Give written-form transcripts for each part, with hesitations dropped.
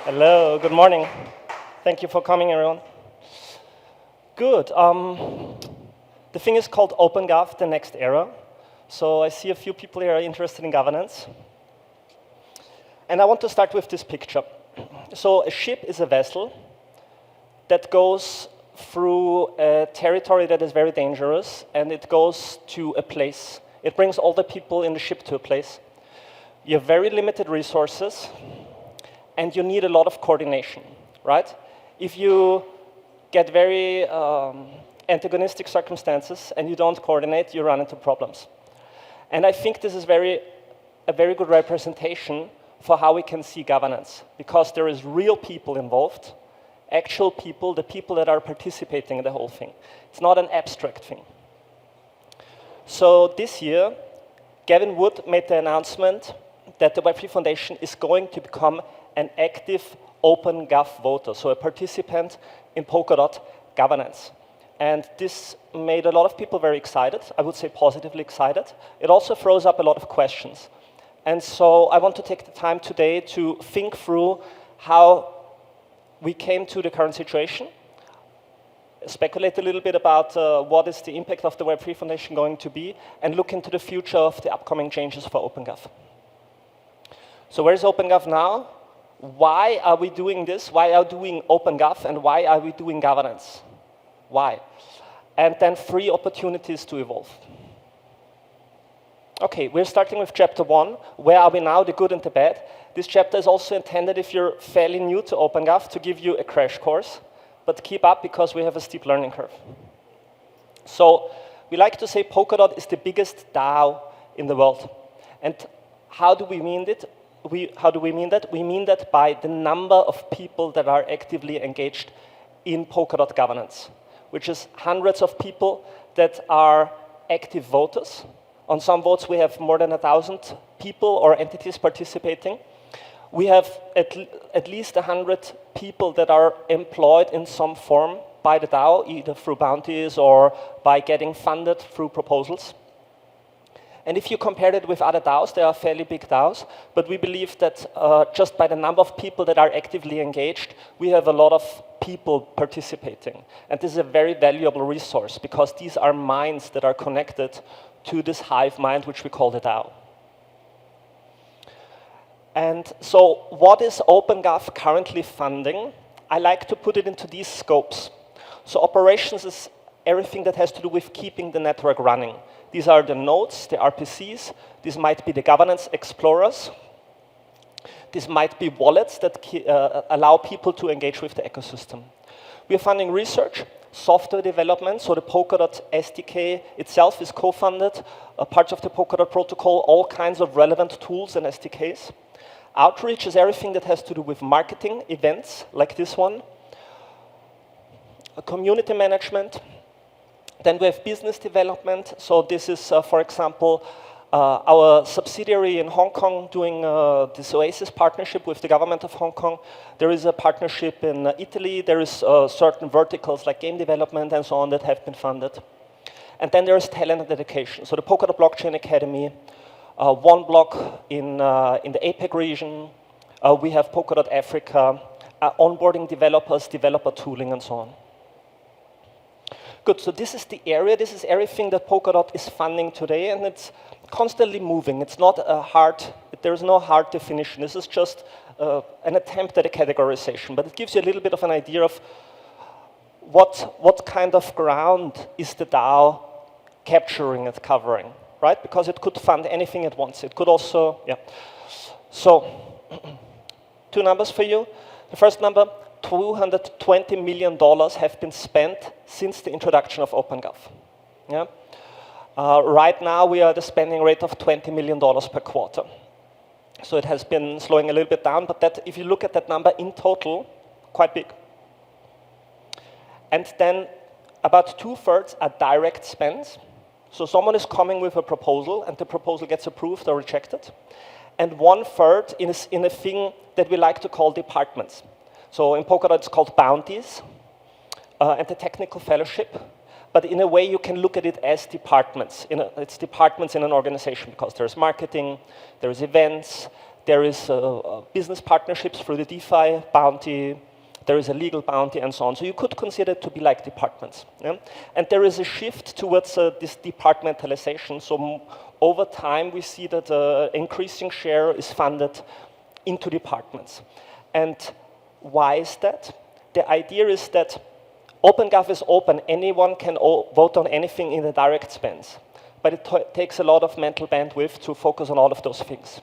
Hello, good morning. Thank you for coming, everyone. Good. The thing is called OpenGov, the next era. So I see a few people here are interested in governance. And I want to start with this picture. So a ship is a vessel that goes through a territory that is very dangerous, and it goes to a place. It brings all the people in the ship to a place. You have very limited resources, and you need a lot of coordination, right? If you get very antagonistic circumstances and you don't coordinate, you run into problems. And I think this is a very good representation for how we can see governance, because there is real people involved, actual people, the people that are participating in the whole thing. It's not an abstract thing. So this year, Gavin Wood made the announcement that the Web3 Foundation is going to become an active OpenGov voter, so a participant in Polkadot governance. And this made a lot of people very excited, I would say positively excited. It also throws up a lot of questions. And so I want to take the time today to think through how we came to the current situation, speculate a little bit about what is the impact of the Web3 Foundation going to be, and look into the future of the upcoming changes for OpenGov. So where is OpenGov now? Why are we doing this? Why are we doing OpenGov, and why are we doing governance? Why? And then 3 opportunities to evolve. Okay, we're starting with chapter 1. Where are we now, the good and the bad? This chapter is also intended, if you're fairly new to OpenGov, to give you a crash course, but keep up because we have a steep learning curve. So we like to say Polkadot is the biggest DAO in the world. And how do we mean it? How do we mean that? We mean that by the number of people that are actively engaged in Polkadot governance, which is hundreds of people that are active voters. On some votes, we have more than 1,000 people or entities participating. We have at least 100 people that are employed in some form by the DAO, either through bounties or by getting funded through proposals. And if you compare it with other DAOs, they are fairly big DAOs, but we believe that just by the number of people that are actively engaged, we have a lot of people participating. And this is a very valuable resource, because these are minds that are connected to this hive mind, which we call the DAO. And so what is OpenGov currently funding? I like to put it into these scopes. So operations is everything that has to do with keeping the network running. These are the nodes, the RPCs. This might be the governance explorers. This might be wallets that allow people to engage with the ecosystem. We are funding research, software development, so the Polkadot SDK itself is co-funded, parts of the Polkadot protocol, all kinds of relevant tools and SDKs. Outreach is everything that has to do with marketing, events like this one. Community management. Then we have business development. So this is, for example, our subsidiary in Hong Kong doing this Oasis partnership with the government of Hong Kong. There is a partnership in Italy. There is certain verticals like game development and so on that have been funded. And then there is talent and education. So the Polkadot Blockchain Academy, one block in the APAC region. We have Polkadot Africa, onboarding developers, developer tooling, and so on. Good, so this is the area, this is everything that Polkadot is funding today, and it's constantly moving. It's not there's no hard definition. This is just an attempt at a categorization, but it gives you a little bit of an idea of what kind of ground is the DAO capturing and covering, right? Because it could fund anything at once. It could also, yeah. So, 2 numbers for you. The first number, $220 million have been spent since the introduction of OpenGov. Yeah? Right now, we are at a spending rate of $20 million per quarter. So it has been slowing a little bit down, but that, if you look at that number in total, quite big. And then about 2/3 are direct spends. So someone is coming with a proposal, and the proposal gets approved or rejected. And 1/3 in a thing that we like to call departments. So in Polkadot, it's called bounties and the technical fellowship. But in a way, you can look at it as departments. It's departments in an organization, because there's marketing, there's events, There is business partnerships through the DeFi bounty. There is a legal bounty and so on. So you could consider it to be like departments. Yeah? And there is a shift towards this departmentalization. So over time, we see that increasing share is funded into departments. And why is that? The idea is that OpenGov is open. Anyone can vote on anything in the direct spends. But it takes a lot of mental bandwidth to focus on all of those things.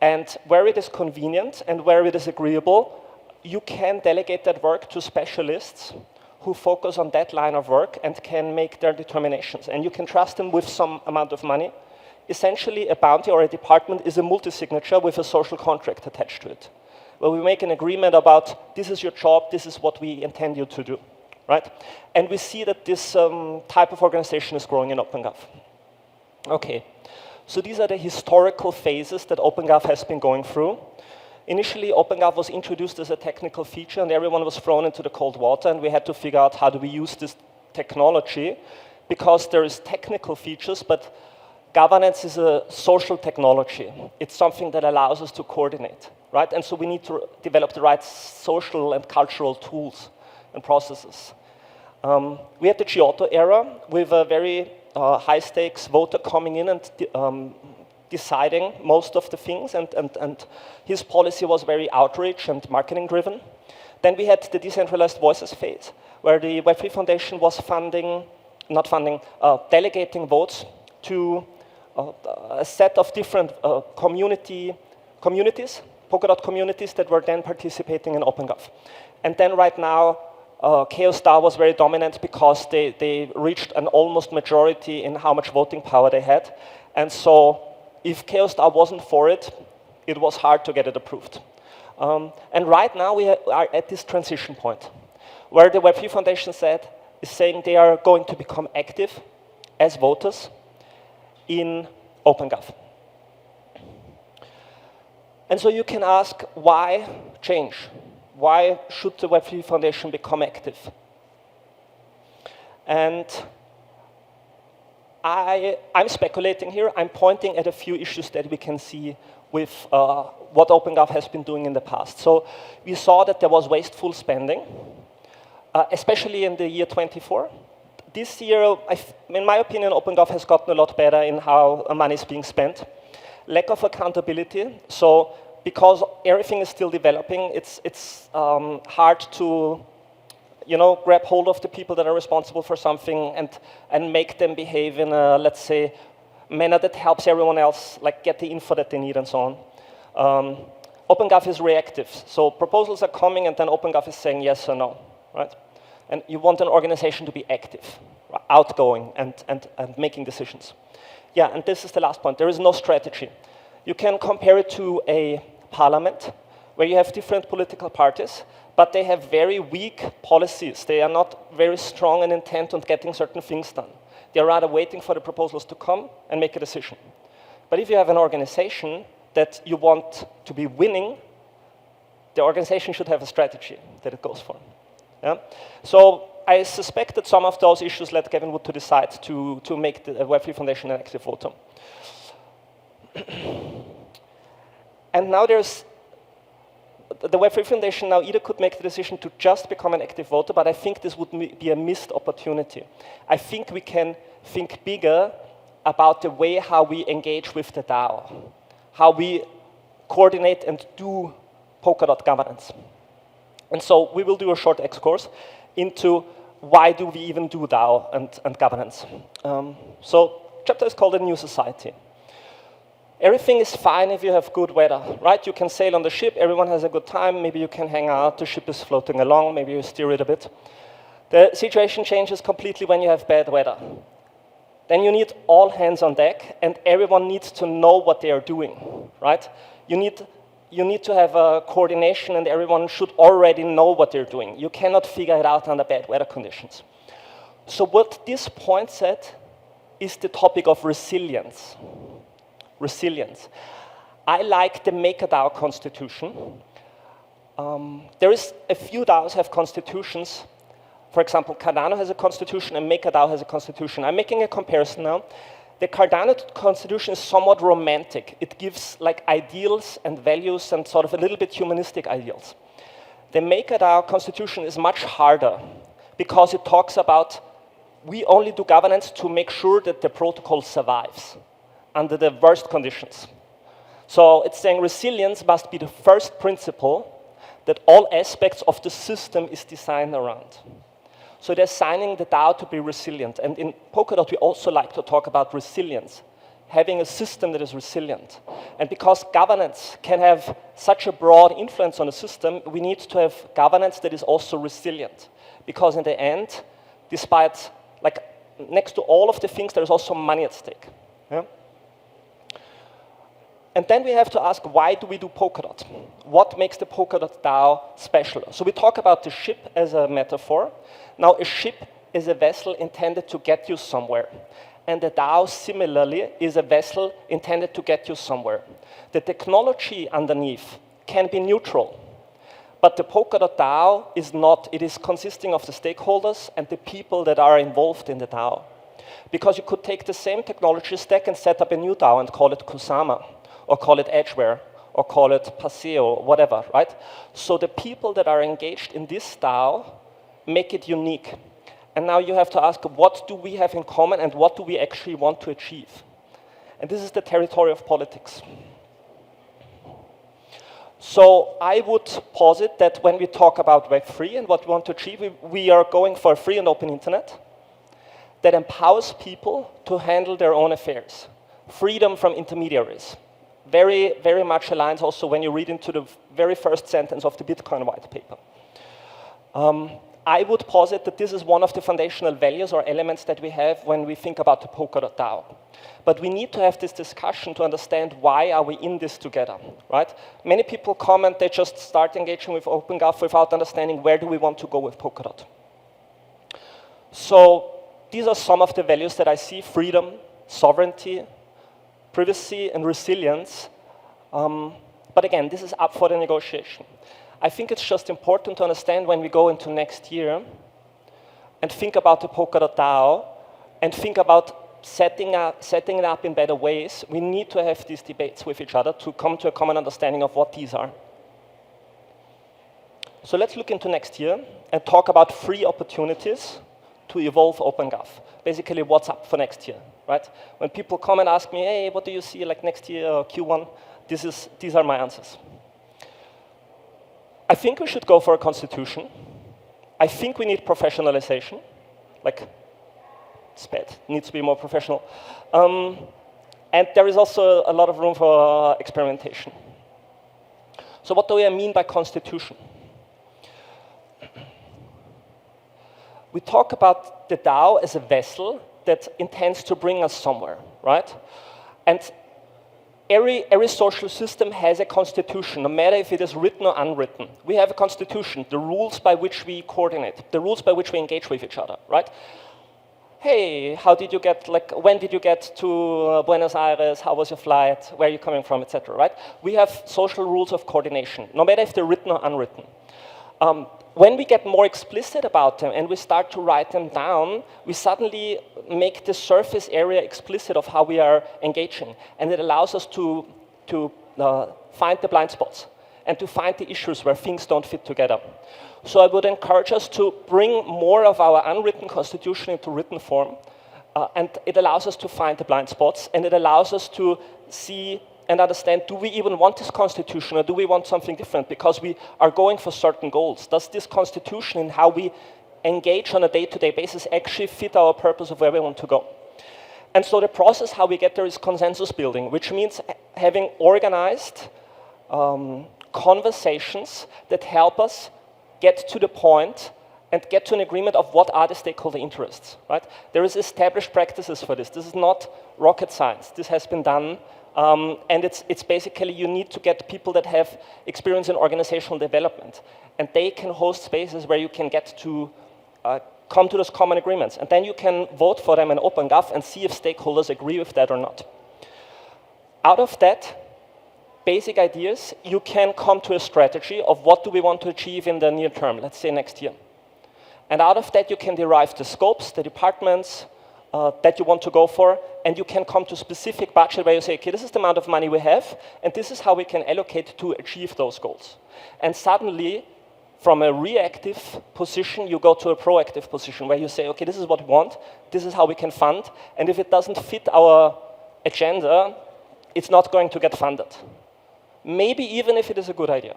And where it is convenient and where it is agreeable, you can delegate that work to specialists who focus on that line of work and can make their determinations. And you can trust them with some amount of money. Essentially, a bounty or a department is a multi-signature with a social contract attached to it, where we make an agreement about this is your job, this is what we intend you to do, right? And we see that this type of organization is growing in OpenGov. Okay, so these are the historical phases that OpenGov has been going through. Initially, OpenGov was introduced as a technical feature, and everyone was thrown into the cold water, and we had to figure out how do we use this technology, because there is technical features, but governance is a social technology. It's something that allows us to coordinate, right? And so we need to develop the right social and cultural tools and processes. We had the Giotto era with a very high-stakes voter coming in and deciding most of the things, and his policy was very outreach and marketing-driven. Then we had the decentralized voices phase, where the Web3 Foundation was delegating votes to a set of different communities, Polkadot communities that were then participating in OpenGov. And then right now, Chaos DAO was very dominant because they reached an almost majority in how much voting power they had. And so if Chaos DAO wasn't for it, it was hard to get it approved. And right now we are at this transition point where the Web3 Foundation is saying they are going to become active as voters in OpenGov. And so you can ask, why change? Why should the Web3 Foundation become active? And I'm speculating here. I'm pointing at a few issues that we can see with what OpenGov has been doing in the past. So we saw that there was wasteful spending, especially in the year 24. This year, in my opinion, OpenGov has gotten a lot better in how money is being spent. Lack of accountability. So because everything is still developing, it's hard to grab hold of the people that are responsible for something and make them behave in a, let's say, manner that helps everyone else, like get the info that they need and so on. OpenGov is reactive. So proposals are coming and then OpenGov is saying yes or no, right? And you want an organization to be active, outgoing, and making decisions. Yeah, and this is the last point. There is no strategy. You can compare it to a parliament where you have different political parties, but they have very weak policies. They are not very strong and intent on getting certain things done. They are rather waiting for the proposals to come and make a decision. But if you have an organization that you want to be winning, the organization should have a strategy that it goes for. Yeah? So I suspect that some of those issues led Gavin Wood to decide to make the Web3 Foundation an active voter. And now there's the Web3 Foundation now either could make the decision to just become an active voter, but I think this would be a missed opportunity. I think we can think bigger about the way how we engage with the DAO, how we coordinate and do Polkadot governance. And so we will do a short excursus into why do we even do DAO and governance. So chapter is called A New Society. Everything is fine if you have good weather, right? You can sail on the ship, everyone has a good time, maybe you can hang out, the ship is floating along, maybe you steer it a bit. The situation changes completely when you have bad weather. Then you need all hands on deck, and everyone needs to know what they are doing, right? You need to have a coordination, and everyone should already know what they're doing. You cannot figure it out under bad weather conditions. So what this points at is the topic of resilience. Resilience. I like the MakerDAO constitution. There is a few DAOs have constitutions. For example, Cardano has a constitution and MakerDAO has a constitution. I'm making a comparison now. The Cardano constitution is somewhat romantic. It gives like ideals and values and sort of a little bit humanistic ideals. The MakerDAO constitution is much harder because it talks about we only do governance to make sure that the protocol survives under the worst conditions. So it's saying resilience must be the first principle that all aspects of the system is designed around. So they're assigning the DAO to be resilient. And in Polkadot, we also like to talk about resilience, having a system that is resilient. And because governance can have such a broad influence on the system, we need to have governance that is also resilient. Because in the end, despite, like, next to all of the things, there's also money at stake. Yeah? And then we have to ask, why do we do Polkadot? What makes the Polkadot DAO special? So we talk about the ship as a metaphor. Now, a ship is a vessel intended to get you somewhere. And the DAO, similarly, is a vessel intended to get you somewhere. The technology underneath can be neutral. But the Polkadot DAO is not. It is consisting of the stakeholders and the people that are involved in the DAO. Because you could take the same technology stack and set up a new DAO and call it Kusama, or call it Edgeware, or call it Paseo, whatever, right? So the people that are engaged in this DAO make it unique. And now you have to ask, what do we have in common and what do we actually want to achieve? And this is the territory of politics. So I would posit that when we talk about Web3 and what we want to achieve, we are going for a free and open internet that empowers people to handle their own affairs. Freedom from intermediaries. Very, very much aligns also when you read into the very first sentence of the Bitcoin white paper. I would posit that this is one of the foundational values or elements that we have when we think about the Polkadot DAO. But we need to have this discussion to understand why are we in this together, right? Many people comment, they just start engaging with OpenGov without understanding where do we want to go with Polkadot. So these are some of the values that I see: freedom, sovereignty, privacy, and resilience. But again, this is up for the negotiation. I think it's just important to understand when we go into next year and think about the Polkadot DAO and think about setting it up in better ways, we need to have these debates with each other to come to a common understanding of what these are. So let's look into next year and talk about free opportunities to evolve OpenGov. Basically, what's up for next year, right? When people come and ask me, hey, what do you see like next year or Q1? These are my answers. I think we should go for a constitution. I think we need professionalization. Like, SPED needs to be more professional. And there is also a lot of room for experimentation. So what do I mean by constitution? We talk about the DAO as a vessel that intends to bring us somewhere, right? And every social system has a constitution, no matter if it is written or unwritten. We have a constitution, the rules by which we coordinate, the rules by which we engage with each other, right? Hey, how did you get, like, when did you get to Buenos Aires? How was your flight? Where are you coming from, etc., right? We have social rules of coordination, no matter if they're written or unwritten. When we get more explicit about them and we start to write them down, we suddenly make the surface area explicit of how we are engaging. And it allows us to find the blind spots and to find the issues where things don't fit together. So I would encourage us to bring more of our unwritten constitution into written form. And it allows us to find the blind spots, and it allows us to see and understand, do we even want this constitution or do we want something different? Because we are going for certain goals. Does this constitution and how we engage on a day-to-day basis actually fit our purpose of where we want to go? And so the process, how we get there, is consensus building, which means having organized conversations that help us get to the point and get to an agreement of what are the stakeholder interests, right? There is established practices for this. This is not rocket science. This has been done. And it's basically you need to get people that have experience in organizational development. And they can host spaces where you can get to come to those common agreements. And then you can vote for them in OpenGov and see if stakeholders agree with that or not. Out of that, basic ideas, you can come to a strategy of what do we want to achieve in the near term, let's say next year. And out of that, you can derive the scopes, the departments, that you want to go for, and you can come to specific budget where you say, okay, this is the amount of money we have, and this is how we can allocate to achieve those goals. And suddenly, from a reactive position, you go to a proactive position where you say, okay, this is what we want, this is how we can fund, and if it doesn't fit our agenda, it's not going to get funded. Maybe even if it is a good idea.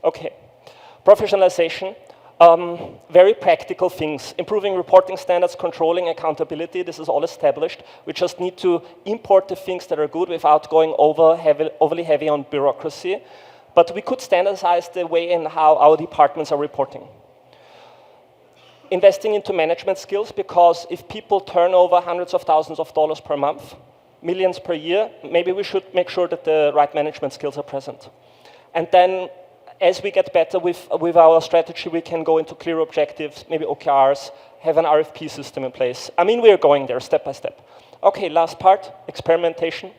Okay, professionalization. Very practical things. Improving reporting standards, controlling accountability, this is all established. We just need to import the things that are good without going overly heavy on bureaucracy. But we could standardize the way in how our departments are reporting. Investing into management skills, because if people turn over hundreds of thousands of dollars per month, millions per year, maybe we should make sure that the right management skills are present. And then as we get better with our strategy, we can go into clear objectives, maybe OKRs, have an RFP system in place. I mean, we're going there step by step. Okay, last part, experimentation.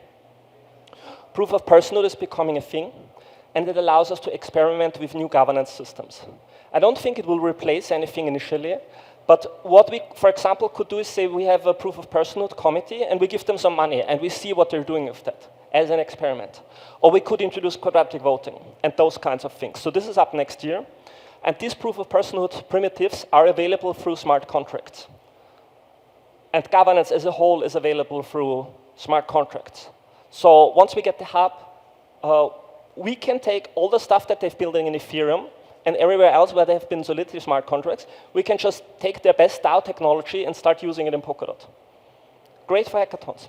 Proof of personhood is becoming a thing, and it allows us to experiment with new governance systems. I don't think it will replace anything initially, but what we, for example, could do is say we have a proof of personhood committee, and we give them some money, and we see what they're doing with that as an experiment. Or we could introduce quadratic voting and those kinds of things. So this is up next year. And these proof of personhood primitives are available through smart contracts. And governance as a whole is available through smart contracts. So once we get the hub, we can take all the stuff that they've building in Ethereum and everywhere else where there have been Solidity smart contracts, we can just take their best DAO technology and start using it in Polkadot. Great for hackathons.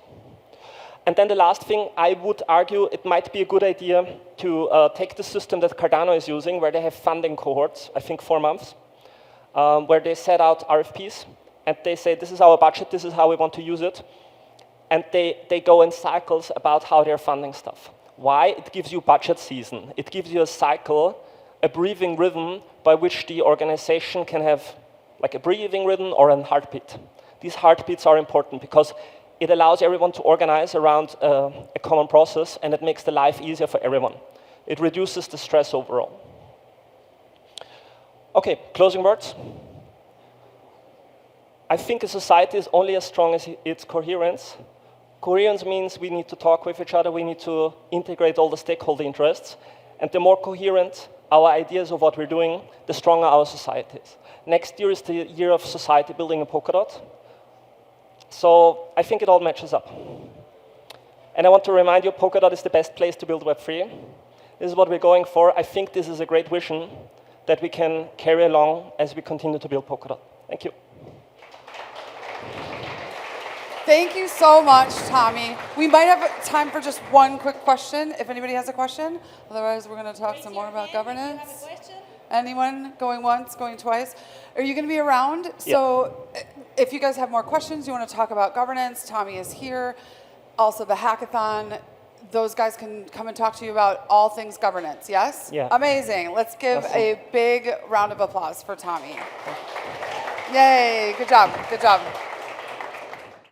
And then the last thing, I would argue it might be a good idea to take the system that Cardano is using, where they have funding cohorts, I think 4 months, where they set out RFPs, and they say, this is our budget, this is how we want to use it. And they go in cycles about how they're funding stuff. Why? It gives you budget season. It gives you a cycle, a breathing rhythm by which the organization can have like a breathing rhythm or a heartbeat. These heartbeats are important because it allows everyone to organize around a common process, and it makes the life easier for everyone. It reduces the stress overall. Okay, closing words. I think a society is only as strong as its coherence. Coherence means we need to talk with each other, we need to integrate all the stakeholder interests, and the more coherent our ideas of what we're doing, the stronger our society is. Next year is the year of society building in Polkadot. So I think it all matches up. And I want to remind you, Polkadot is the best place to build Web3. This is what we're going for. I think this is a great vision that we can carry along as we continue to build Polkadot. Thank you. Thank you so much, Tommy. We might have time for just one quick question, if anybody has a question. Otherwise, we're going to talk some more about governance. Have a question? Anyone going once, going twice? Are you going to be around? Yeah. So if you guys have more questions, you want to talk about governance, Tommy is here. Also the hackathon, those guys can come and talk to you about all things governance, yes? Yeah. Amazing. Let's give Awesome. a big round of applause for Tommy. Yay, good job, good job.